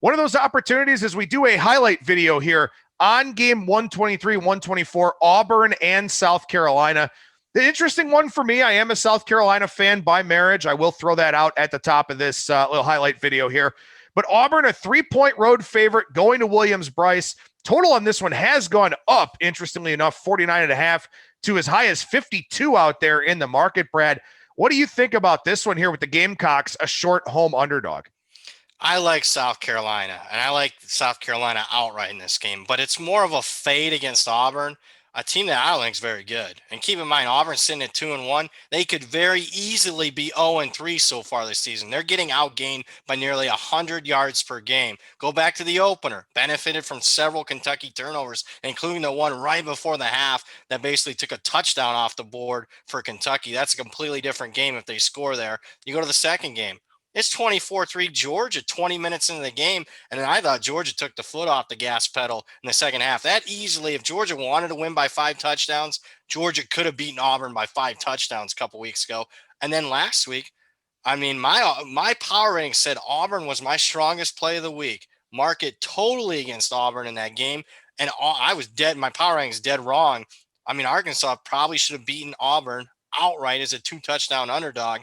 One of those opportunities is we do a highlight video here on game 123, 124, Auburn and South Carolina. The interesting one for me, I am a South Carolina fan by marriage. I will throw that out at the top of this little highlight video here. But Auburn, a 3-point road favorite going to Williams-Brice. Total on this one has gone up, interestingly enough, 49.5 to as high as 52 out there in the market, Brad. What do you think about this one here with the Gamecocks, a short home underdog? I like South Carolina, and I like South Carolina outright in this game, but it's more of a fade against Auburn, a team that I don't think is very good. And keep in mind, Auburn's sitting at 2-1. They could very easily be 0-3 so far this season. They're getting outgained by nearly 100 yards per game. Go back to the opener, benefited from several Kentucky turnovers, including the one right before the half that basically took a touchdown off the board for Kentucky. That's a completely different game if they score there. You go to the second game. It's 24-3 Georgia 20 minutes into the game, and then I thought Georgia took the foot off the gas pedal in the second half. That easily, if Georgia wanted to win by 5 touchdowns, Georgia could have beaten Auburn by 5 touchdowns a couple weeks ago. And then last week, I mean, my power rating said Auburn was my strongest play of the week. Market totally against Auburn in that game, and I was dead. My power rating is dead wrong. I mean, Arkansas probably should have beaten Auburn outright as a 2-touchdown underdog.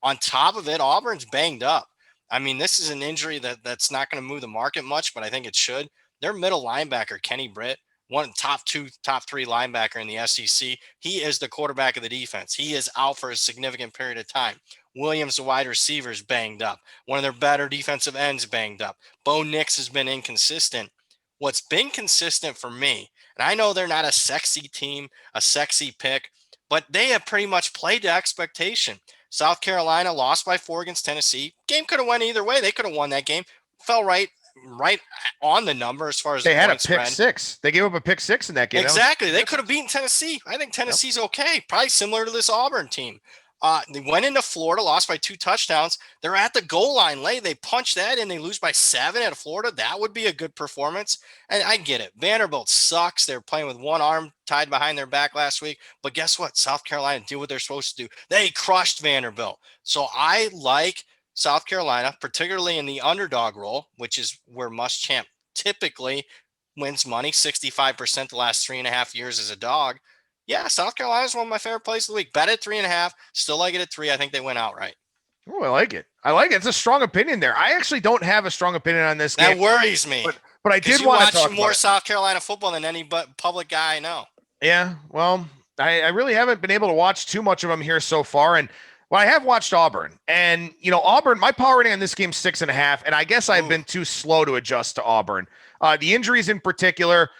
On top of it, Auburn's banged up. I mean, this is an injury that's not going to move the market much, but I think it should. Their middle linebacker, Kenny Britt, one top 2, top 3 linebacker in the SEC. He is the quarterback of the defense. He is out for a significant period of time. Williams, the wide receiver's banged up. One of their better defensive ends banged up. Bo Nix has been inconsistent. What's been consistent for me, and I know they're not a sexy team, a sexy pick, but they have pretty much played to expectation. South Carolina lost by 4 against Tennessee. Game could have went either way. They could have won that game. Fell right on the number as far as they the had a point pick spread. 6. They gave up a pick 6 in that game. Exactly. They could have beaten Tennessee. I think Tennessee's okay. Probably similar to this Auburn team. They went into Florida, lost by 2 touchdowns. They're at the goal line late. They punch that in. They lose by 7 at Florida. That would be a good performance. And I get it. Vanderbilt sucks. They're playing with one arm tied behind their back last week. But guess what? South Carolina did what they're supposed to do. They crushed Vanderbilt. So I like South Carolina, particularly in the underdog role, which is where Muschamp typically wins money, 65% the last 3.5 years as a dog. Yeah, South Carolina is one of my favorite plays of the week. Bet at 3.5. Still like it at 3. I think they win outright. Oh, I like it. It's a strong opinion there. I actually don't have a strong opinion on this game. That worries me. But I did want to talk watch more South Carolina football than any public guy I know. Yeah, well, I really haven't been able to watch too much of them here so far. And I have watched Auburn. And, Auburn, my power rating on this game is 6.5. And I guess I've been too slow to adjust to Auburn. The injuries in particular,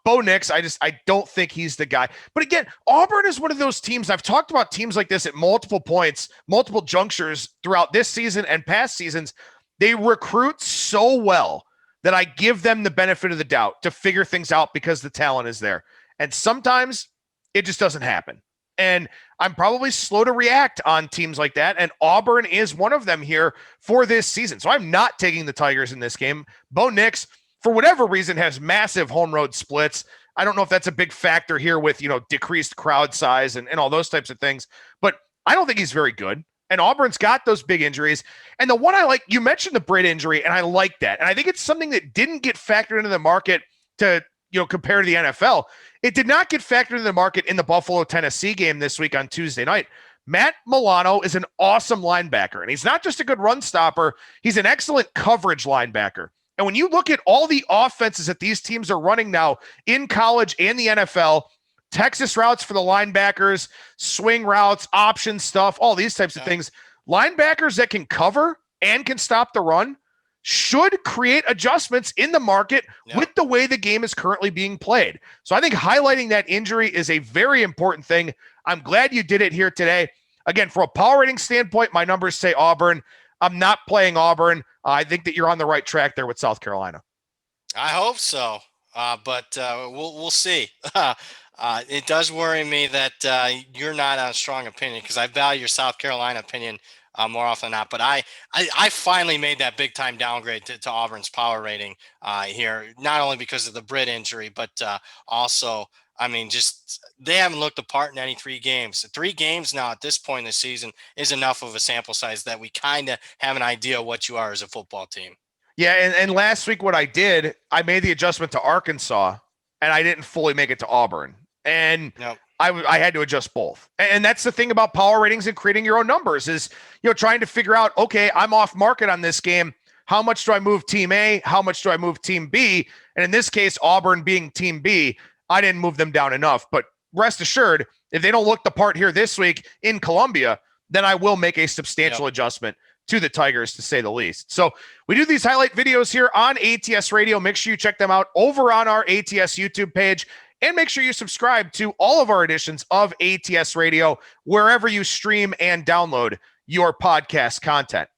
Bo Nix, I don't think he's the guy. But again, Auburn is one of those teams. I've talked about teams like this at multiple points, multiple junctures throughout this season and past seasons. They recruit so well that I give them the benefit of the doubt to figure things out because the talent is there. And sometimes it just doesn't happen. And I'm probably slow to react on teams like that. And Auburn is one of them here for this season. So I'm not taking the Tigers in this game. Bo Nix, for whatever reason, has massive home road splits. I don't know if that's a big factor here with, decreased crowd size and all those types of things, but I don't think he's very good. And Auburn's got those big injuries. And the one I like, you mentioned the Britt injury, and I like that. And I think it's something that didn't get factored into the market to, compare to the NFL. It did not get factored into the market in the Buffalo-Tennessee game this week on Tuesday night. Matt Milano is an awesome linebacker, and he's not just a good run stopper. He's an excellent coverage linebacker. And when you look at all the offenses that these teams are running now in college and the NFL, Texas routes for the linebackers, swing routes, option stuff, all these types of things, linebackers that can cover and can stop the run should create adjustments in the market with the way the game is currently being played. So I think highlighting that injury is a very important thing. I'm glad you did it here today. Again, from a power rating standpoint, my numbers say Auburn. I'm not playing Auburn. I think that you're on the right track there with South Carolina. I hope so, but we'll see. It does worry me that you're not on a strong opinion because I value your South Carolina opinion more often than not. But I finally made that big time downgrade to Auburn's power rating here, not only because of the Britt injury, but also, I mean, just they haven't looked apart in any 3 games. 3 games now at this point in the season is enough of a sample size that we kind of have an idea what you are as a football team. Yeah, and last week what I did, I made the adjustment to Arkansas, and I didn't fully make it to Auburn, and Yep. I had to adjust both. And that's the thing about power ratings and creating your own numbers is, trying to figure out, okay, I'm off market on this game. How much do I move team A? How much do I move team B? And in this case, Auburn being team B, I didn't move them down enough. But rest assured, if they don't look the part here this week in Columbia, then I will make a substantial adjustment to the Tigers, to say the least. So we do these highlight videos here on ATS Radio. Make sure you check them out over on our ATS YouTube page. And make sure you subscribe to all of our editions of ATS Radio, wherever you stream and download your podcast content.